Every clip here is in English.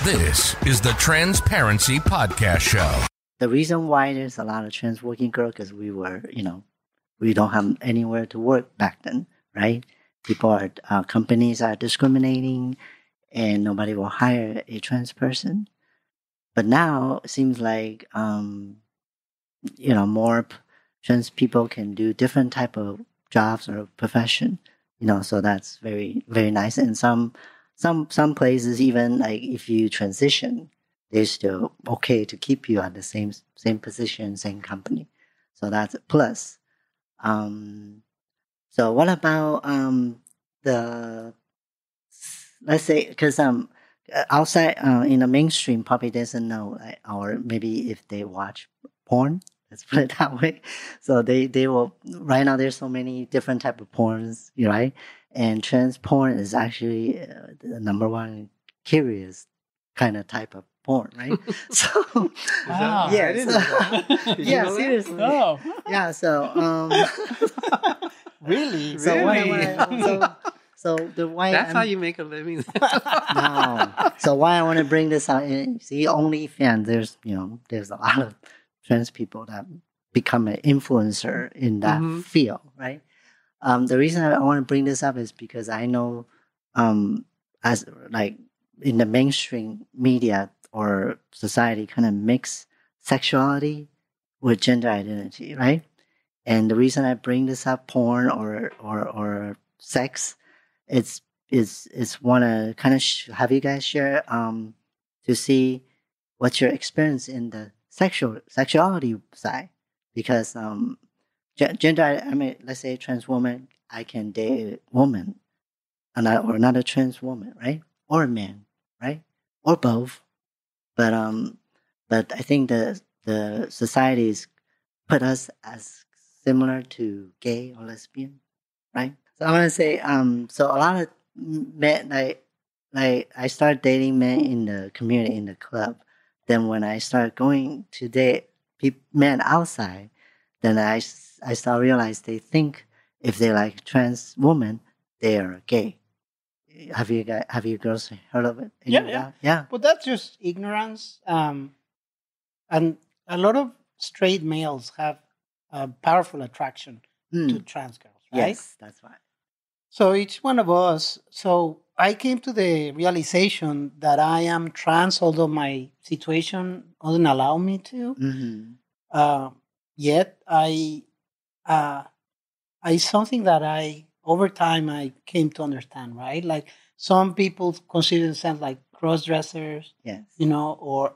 This is the Transparency Podcast Show. The reason why there's a lot of trans working girls because we were, we don't have anywhere to work back then, right? Companies are discriminating and nobody will hire a trans person. But now it seems like, more trans people can do different type of jobs or profession, so that's very, very nice. And some places, even like if you transition, they're still okay to keep you at the same position, same company. So that's a plus. So what about let's say, because outside in the mainstream probably doesn't know, or maybe if they watch porn, let's put it that way. So they will, right now there's so many different type of porns, right? And trans porn is actually the number one curious kind of type of porn, right? So, wow. Yeah, seriously. Oh. Yeah, so, really? So really? That's how you make a living. No. So why I want to bring this out, see, OnlyFans, there's a lot of trans people that become an influencer in that field, right? The reason I want to bring this up is because I know, as like in the mainstream media or society, kind of mix sexuality with gender identity, right? And the reason I bring this up, porn or sex, it's want to kind of have you guys share to see what's your experience in the sexuality side, because gender, let's say a trans woman, I can date a woman, or another trans woman, right? Or a man, right? Or both. But I think the societies put us as similar to gay or lesbian, right? So I want to say, so a lot of men, like I started dating men in the community, in the club. Then when I start going to date men outside, then I start realize they think if they like trans woman, they are gay. Have you girls heard of it? Yeah. But that's just ignorance. And a lot of straight males have a powerful attraction to trans girls, right? Yes, that's right. So each one of us. So I came to the realization that I am trans, although my situation doesn't allow me to. Mm-hmm. Yet I something that over time I came to understand, right? Like some people consider themselves like cross-dressers, yes, or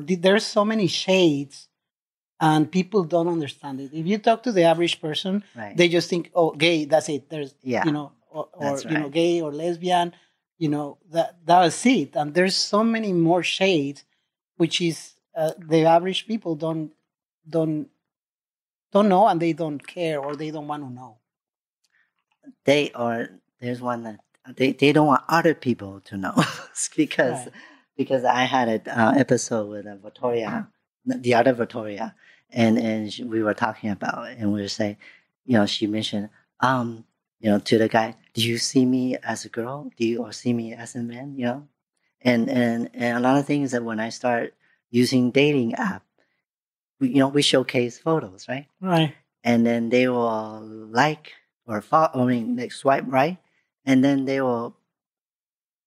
there's so many shades, and people don't understand it. If you talk to the average person, right, they just think, oh, gay, that's it. There's, or right, gay or lesbian, that was it. And there's so many more shades, which is the average people don't know, and they don't care, or they don't want to know. There's one that they don't want other people to know because I had an episode with Victoria, the other Victoria, and we were talking about it, and we were saying, she mentioned, to the guy, do you see me as a girl? Do you or see me as a man? And a lot of things that when I start using dating app, we showcase photos, right? Right. And then they will like or follow, they swipe right, and then they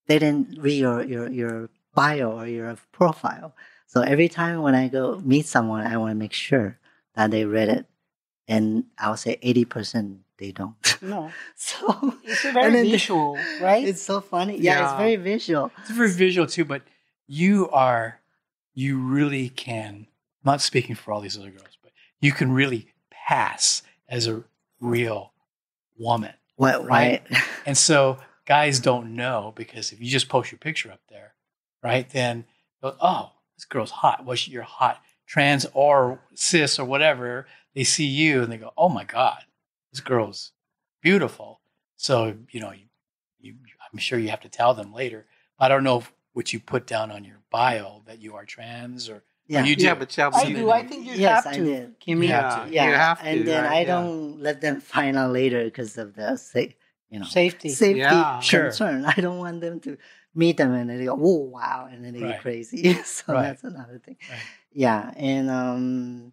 didn't read your bio or your profile. So every time when I go meet someone, I want to make sure that they read it, and I'll say 80% they don't. No. So it's a very visual, right? It's so funny. Yeah, it's very visual. It's very visual too, but you really can, I'm not speaking for all these other girls, but you can really pass as a real woman. What, right? And so guys don't know, because if you just post your picture up there, right, then, oh, this girl's hot. Well, you're hot, trans or cis or whatever. They see you and they go, oh my God, this girl's beautiful. So, I'm sure you have to tell them later. I don't know what you put down on your bio that you are trans or you do. Yeah, but I do. I think you have to. I did. Kimmy. You have to. And then right? I don't let them find out later because of the safety Yeah, concern. I don't want them to meet them and they go, oh, wow. And then they get crazy. So that's another thing. Right. Yeah. And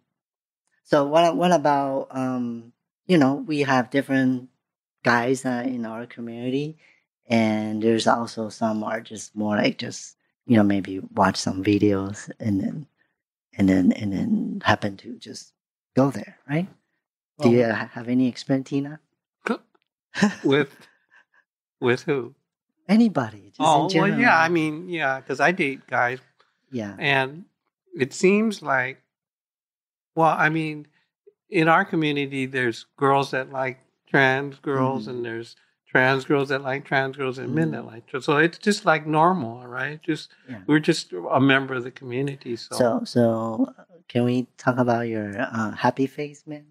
so what about, we have different guys in our community. And there's also some are just more like just, maybe watch some videos and then happen to just go there, right? Do you have any experience, Tina? With who? Anybody. Just in general. Well, yeah. I mean, yeah, because I date guys. Yeah. And it seems like, well, I mean, in our community, there's girls that like trans girls, and there's trans girls that like trans girls, and men that like trans. So it's just like normal, right? We're just a member of the community. So can we talk about your happy face, man?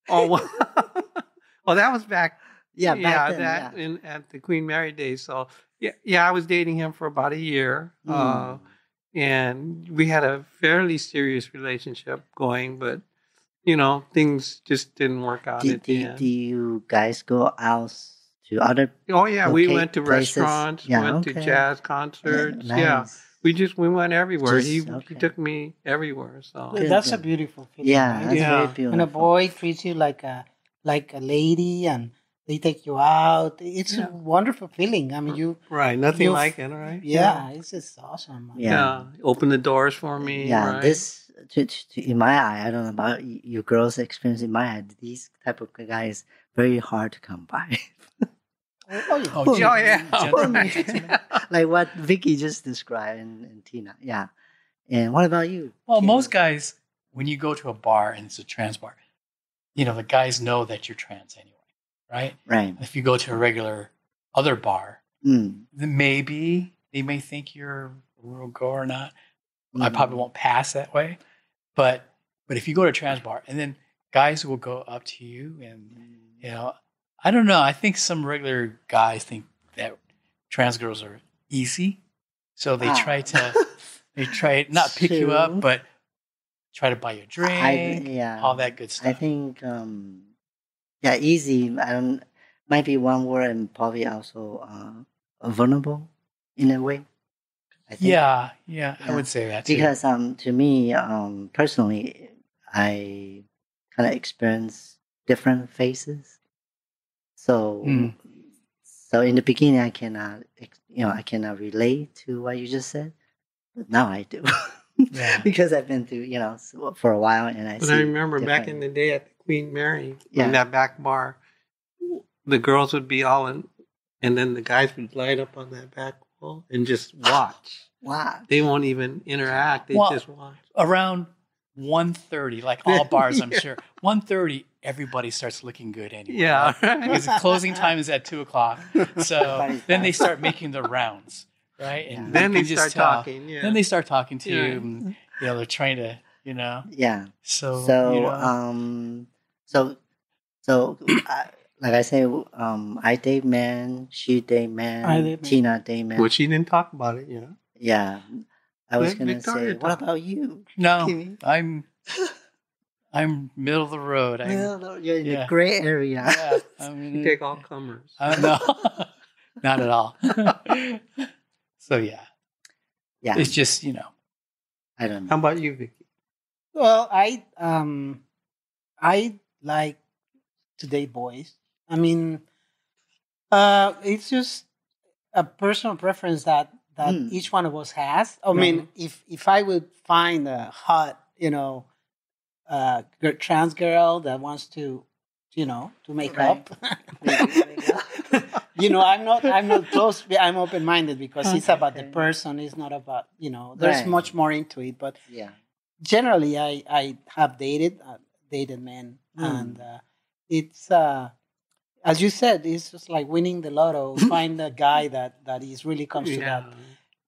Oh, well, that was back. Yeah, back then, at the Queen Mary days. So I was dating him for about a year, and we had a fairly serious relationship going, but things just didn't work out at the end. Do you guys go out to other? Oh yeah, we went to restaurants, went to jazz concerts. Nice. Yeah, we went everywhere. He took me everywhere. So that's a beautiful feeling. Yeah, right? That's very beautiful. When a boy treats you like a lady and they take you out, it's a wonderful feeling. I mean, nothing like it, right? Yeah, it's just awesome. Yeah, open the doors for me. Yeah, right? this in my eye, I don't know about your girls' experience. In my eye, these type of guys very hard to come by. Like what Vicky just described and Tina. Yeah. And what about you? Well, most guys, when you go to a bar and it's a trans bar, the guys know that you're trans anyway, right? Right. If you go to a regular other bar, then maybe they may think you're a real girl or not. I probably won't pass that way. But if you go to a trans bar and then guys will go up to you and, I don't know. I think some regular guys think that trans girls are easy. So they try to not pick you up, but try to buy you a drink, all that good stuff. I think, easy. Might be one word and probably also vulnerable in a way. I think. Yeah, I would say that too. Because to me, personally, I kind of experience different faces. So in the beginning, I cannot relate to what you just said, but now I do. Because I've been through, for a while, and I remember back in the day at the Queen Mary, in that back bar, the girls would be all in, and then the guys would light up on that back wall and just watch. Wow. They won't even interact. They just watch. Around 1:30, like all bars, I'm sure. 1:30, everybody starts looking good anyway. Yeah. Right? Because the closing time is at 2:00. So then they start making the rounds, right? And then they start talking. Yeah. Then they start talking to you. And, they're trying to, Yeah. So like I say, I date man, she date man, Tina date man. Well, she didn't talk about it, Yeah. I was going to say, what about you? No, I'm middle of the road. You're in the gray area. Yeah, you take all comers. No, not at all. So yeah, it's just I don't know. How about you, Vicky? Well, I like to date boys. I mean, it's just a personal preference that each one of us has. I mean, if I would find a hot, trans girl that wants to make up, I'm not close. I'm open-minded because it's about the person. It's not about, there's much more into it. But generally, I have dated men, and it's as you said, it's just like winning the lotto. Find a guy that is really comes to that.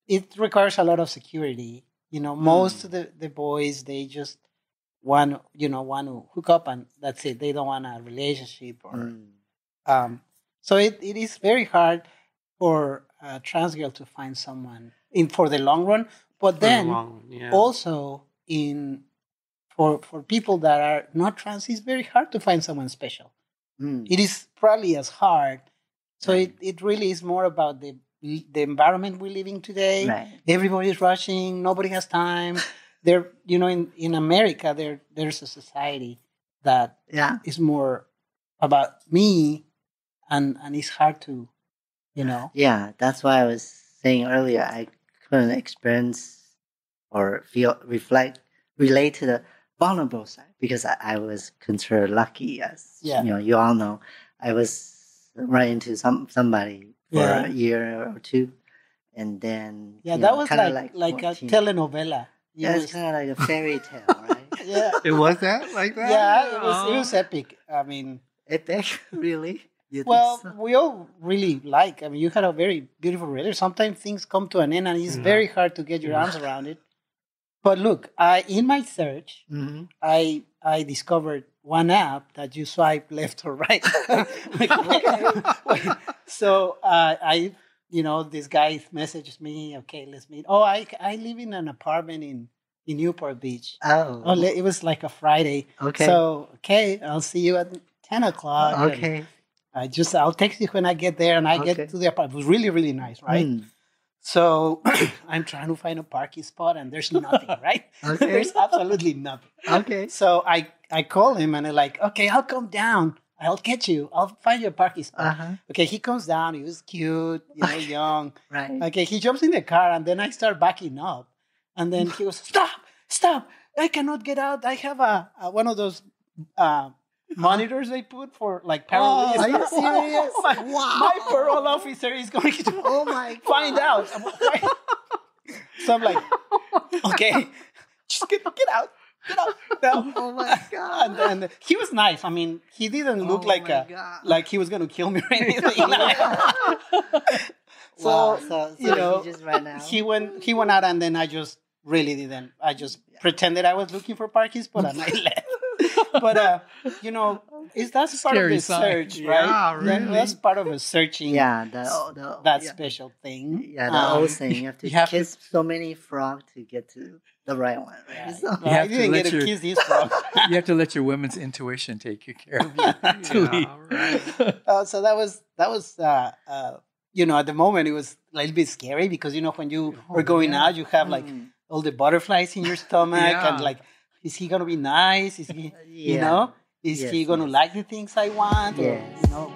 It requires a lot of security. Most of the boys, they just want to hook up and that's it. They don't want a relationship or so it is very hard for a trans girl to find someone for the long run. But then also for people that are not trans, it's very hard to find someone special. It is probably as hard. So it really is more about the environment we're living today. Right. Everybody's rushing. Nobody has time. In America, there's a society that is more about me, and it's hard to, Yeah, that's why I was saying earlier, I couldn't experience or relate to the vulnerable side because I was considered lucky, as you all know. I was right into somebody for a year or two, and then that was like a telenovela. Yeah, it's kind of like a fairy tale, right? Yeah, it was that like that. Yeah, it was epic. I mean, epic, really? Well, so? We all really like. I mean, you had a very beautiful relationship. Sometimes things come to an end, and it's very hard to get your arms around it. But look, in my search, I discovered one app that you swipe left or right. So this guy messages me, okay, let's meet. Oh, I live in an apartment in Newport Beach. Oh, it was like a Friday. Okay. So, I'll see you at 10 o'clock. Okay. I'll text you when I get there, and I get to the apartment. It was really, really nice, right? So I'm trying to find a parking spot, and there's nothing, right? Okay. There's absolutely nothing. Okay. So I call him, and I'm like, okay, I'll come down. I'll get you. I'll find you a parking spot. Okay, he comes down. He was cute, young. Right. Okay, he jumps in the car, and then I start backing up. And then he goes, stop. I cannot get out. I have one of those monitors they put for like parole. Are you serious? My parole officer is going to find out. So I'm like, okay, just get out. No. Oh my God. And he was nice. I mean, he didn't look like he was going to kill me or anything. So he just ran out. He went out, and then I just really didn't. I just pretended I was looking for parking spot, and I left. But that's part of the search, right? Yeah, really. That's part of a searching. Yeah, that special thing. Yeah, the old saying, you have to kiss so many frogs to get to the right one. Right? So, I didn't get to kiss these frogs. You have to let your women's intuition take you care of you. Right. So that was at the moment it was a little bit scary because when you were going out, you have like all the butterflies in your stomach and like, is he gonna be nice? Is he, is he gonna like the things I want? Yes. Or,